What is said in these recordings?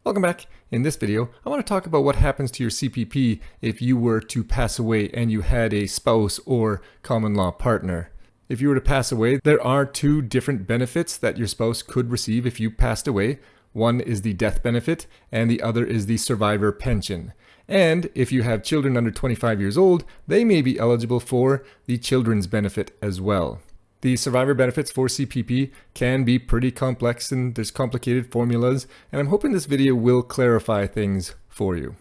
Welcome back. In this video, I want to talk about what happens to your CPP if you were to pass away and you had a spouse or common law partner. If you were to pass away, there are two different benefits that your spouse could receive if you passed away. One is the death benefit and the other is the survivor pension. And if you have children under 25 years old, they may be eligible for the children's benefit as well. The survivor benefits for CPP can be pretty complex and there's complicated formulas, and I'm hoping this video will clarify things for you.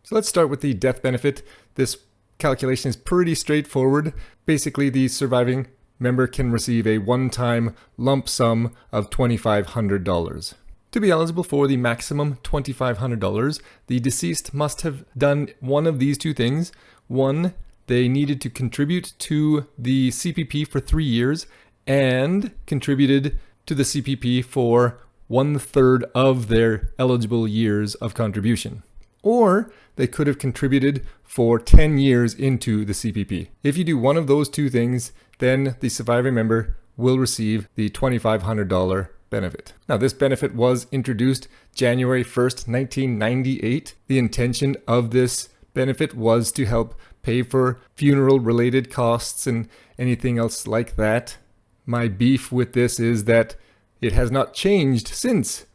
So let's start with the death benefit. This calculation is pretty straightforward. Basically, the surviving member can receive a one-time lump sum of $2,500. To be eligible for the maximum $2,500, the deceased must have done one of these two things. One, they needed to contribute to the CPP for 3 years and contributed to the CPP for 1/3 of their eligible years of contribution. Or they could have contributed for 10 years into the CPP. If you do one of those two things, then the surviving member will receive the $2,500 benefit. Now, this benefit was introduced January 1st, 1998. The intention of this benefit was to help pay for funeral-related costs and anything else like that. My beef with this is that it has not changed since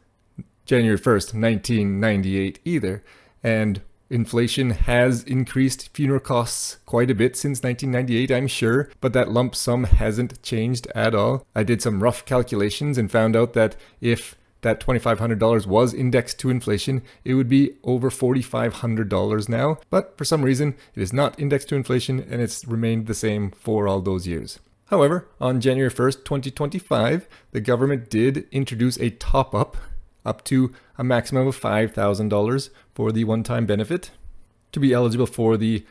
January 1st, 1998 either, and inflation has increased funeral costs quite a bit since 1998, I'm sure, but that lump sum hasn't changed at all. I did some rough calculations and found out that if that $2,500 was indexed to inflation, it would be over $4,500 now. But for some reason, it is not indexed to inflation and it's remained the same for all those years. However, on January 1st, 2025, the government did introduce a top-up up to a maximum of $5,000 for the one-time benefit. To be eligible for the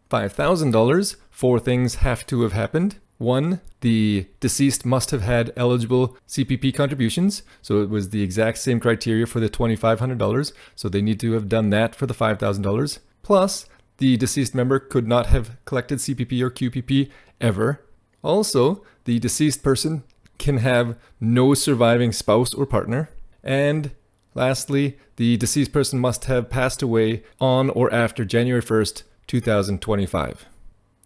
$5,000, 4 things have to have happened. 1, the deceased must have had eligible CPP contributions. So it was the exact same criteria for the $2,500. So they need to have done that for the $5,000. Plus, the deceased member could not have collected CPP or QPP ever. Also, the deceased person can have no surviving spouse or partner. And lastly, the deceased person must have passed away on or after January 1st, 2025.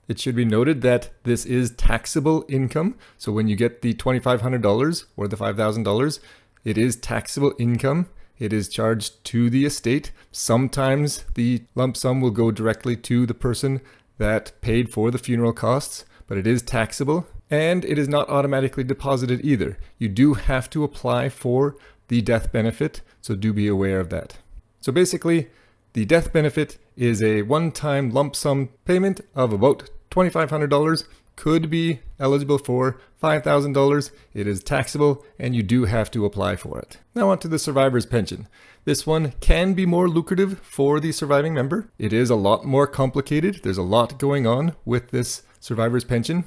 It should be noted that this is taxable income. So when you get the $2,500 or the $5,000, it is taxable income. It is charged to the estate. Sometimes the lump sum will go directly to the person that paid for the funeral costs, but it is taxable and it is not automatically deposited either. You do have to apply for the death benefit, so do be aware of that. So basically, the death benefit is a one-time lump sum payment of about $2,500, could be eligible for $5,000. It is taxable and you do have to apply for it. Now on to the survivor's pension. This one can be more lucrative for the surviving member. It is a lot more complicated. There's a lot going on with this survivor's pension.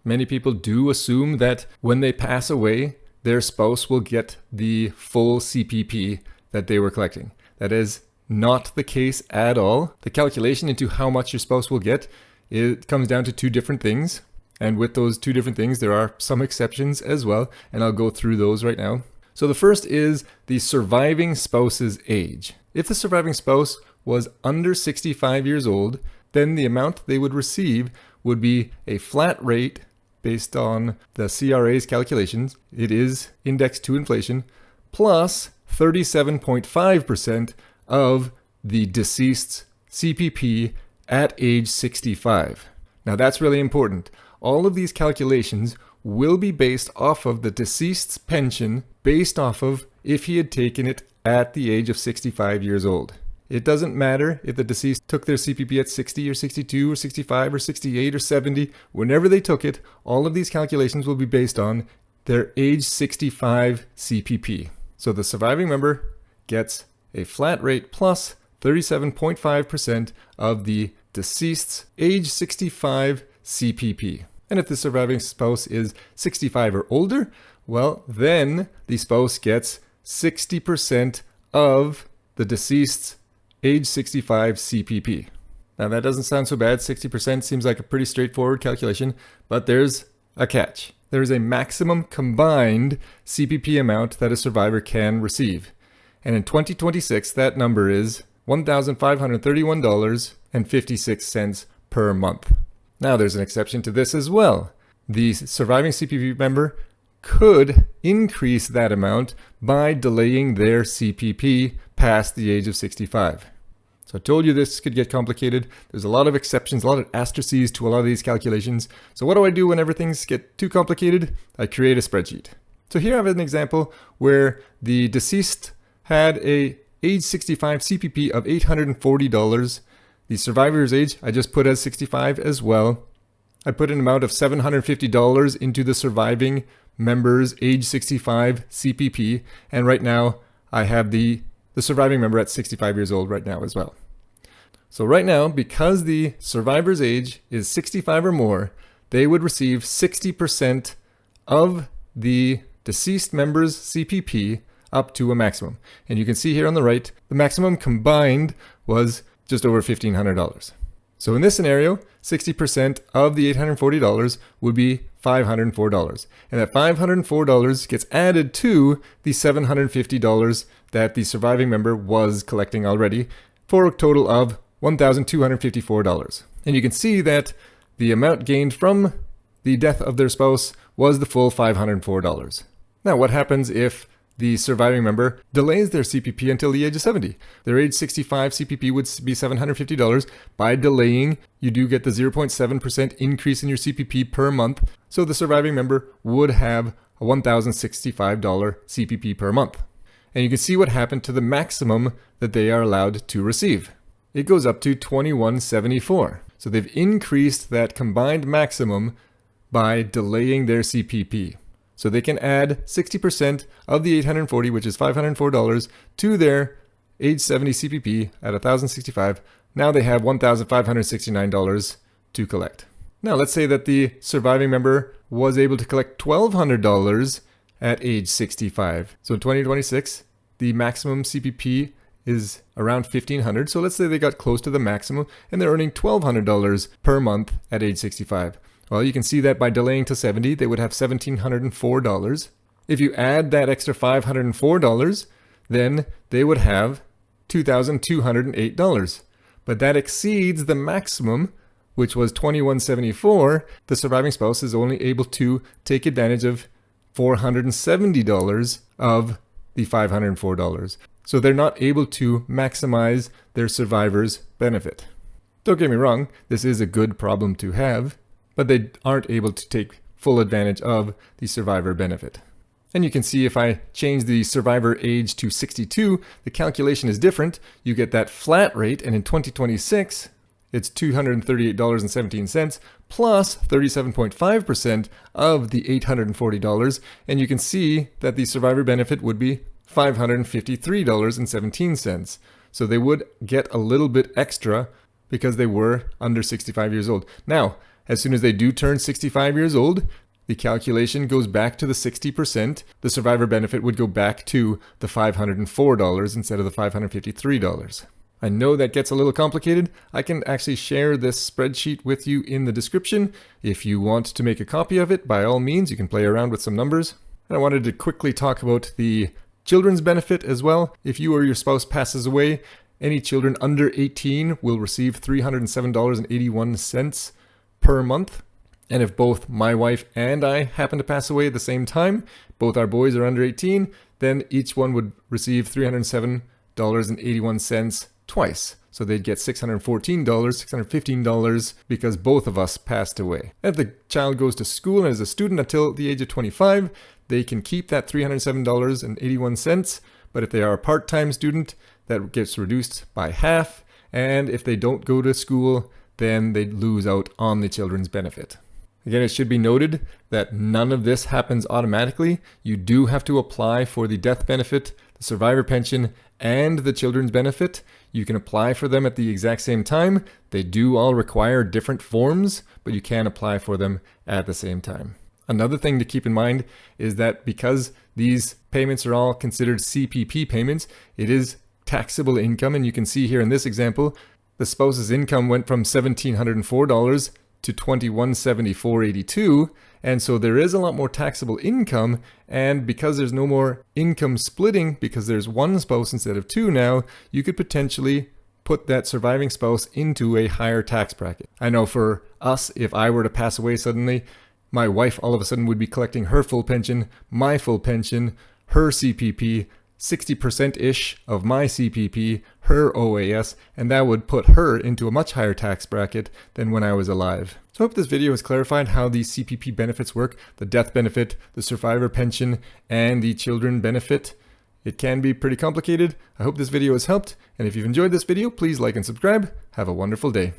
Many people do assume that when they pass away, their spouse will get the full CPP that they were collecting. That is not the case at all. The calculation into how much your spouse will get, it comes down to two different things. And with those two different things, there are some exceptions as well. And I'll go through those right now. So the first is the surviving spouse's age. If the surviving spouse was under 65 years old, then the amount they would receive would be a flat rate based on the CRA's calculations. It is indexed to inflation, plus 37.5% of the deceased's CPP at age 65. Now that's really important. All of these calculations will be based off of the deceased's pension based off of if he had taken it at the age of 65 years old. It doesn't matter if the deceased took their CPP at 60 or 62 or 65 or 68 or 70. Whenever they took it, all of these calculations will be based on their age 65 CPP. So the surviving member gets a flat rate plus 37.5% of the deceased's age 65 CPP. And if the surviving spouse is 65 or older, well, then the spouse gets 60% of the deceased's age 65 CPP. Now that doesn't sound so bad. 60% seems like a pretty straightforward calculation, but there's a catch. There is a maximum combined CPP amount that a survivor can receive. And in 2026, that number is $1,531.56 per month. Now there's an exception to this as well. The surviving CPP member could increase that amount by delaying their CPP past the age of 65. So I told you this could get complicated. There's a lot of exceptions, a lot of asterisks to a lot of these calculations. So what do I do whenever things get too complicated? I create a spreadsheet. So here I have an example where the deceased had a age 65 CPP of $840. The survivor's age I just put as 65 as well. I put an amount of $750 into the surviving member's age 65 CPP, and right now I have the surviving member at 65 years old right now as well. So right now, because the survivor's age is 65 or more, they would receive 60% of the deceased member's CPP up to a maximum. And you can see here on the right, the maximum combined was just over $1,500. So in this scenario, 60% of the $840 would be $504. And that $504 gets added to the $750 that the surviving member was collecting already, for a total of $1,254. And you can see that the amount gained from the death of their spouse was the full $504. Now, what happens if the surviving member delays their CPP until the age of 70? Their age 65 CPP would be $750. By delaying, you do get the 0.7% increase in your CPP per month. So the surviving member would have a $1,065 CPP per month. And you can see what happened to the maximum that they are allowed to receive. It goes up to $2,174. So they've increased that combined maximum by delaying their CPP. So they can add 60% of the $840, which is $504, to their age 70 CPP at $1,065. Now they have $1,569 to collect. Now let's say that the surviving member was able to collect $1,200 at age 65. So in 2026, the maximum CPP is around $1,500. So let's say they got close to the maximum and they're earning $1,200 per month at age 65. Well, you can see that by delaying to 70, they would have $1,704. If you add that extra $504, then they would have $2,208. But that exceeds the maximum, which was $2,174. The surviving spouse is only able to take advantage of $470 of the $504. So they're not able to maximize their survivor's benefit. Don't get me wrong, this is a good problem to have, but they aren't able to take full advantage of the survivor benefit. And you can see if I change the survivor age to 62, the calculation is different. You get that flat rate, and in 2026, it's $238.17 plus 37.5% of the $840, and you can see that the survivor benefit would be $553.17. So they would get a little bit extra because they were under 65 years old. Now, as soon as they do turn 65 years old, the calculation goes back to the 60%. The survivor benefit would go back to the $504 instead of the $553. I know that gets a little complicated. I can actually share this spreadsheet with you in the description. If you want to make a copy of it, by all means, you can play around with some numbers. And I wanted to quickly talk about the children's benefit as well. If you or your spouse passes away, any children under 18 will receive $307.81 per month. And if both my wife and I happen to pass away at the same time, both our boys are under 18, then each one would receive $307.81 twice. So they'd get $614, $615 because both of us passed away. If the child goes to school and is a student until the age of 25, they can keep that $307.81. But if they are a part-time student, that gets reduced by half. And if they don't go to school, then they lose out on the children's benefit. Again, it should be noted that none of this happens automatically. You do have to apply for the death benefit, the survivor pension, and the children's benefit. You can apply for them at the exact same time. They do all require different forms, but you can apply for them at the same time. Another thing to keep in mind is that because these payments are all considered CPP payments, it is taxable income. And you can see here in this example, the spouse's income went from $1,704 to $2,174.82, And so there is a lot more taxable income, and because there's no more income splitting, because there's one spouse instead of two now, you could potentially put that surviving spouse into a higher tax bracket. I know for us, if I were to pass away suddenly, my wife all of a sudden would be collecting her full pension, my full pension, her CPP, 60%-ish of my CPP, her OAS, and that would put her into a much higher tax bracket than when I was alive. So I hope this video has clarified how these CPP benefits work, the death benefit, the survivor pension, and the children benefit. It can be pretty complicated. I hope this video has helped, and if you've enjoyed this video, please like and subscribe. Have a wonderful day.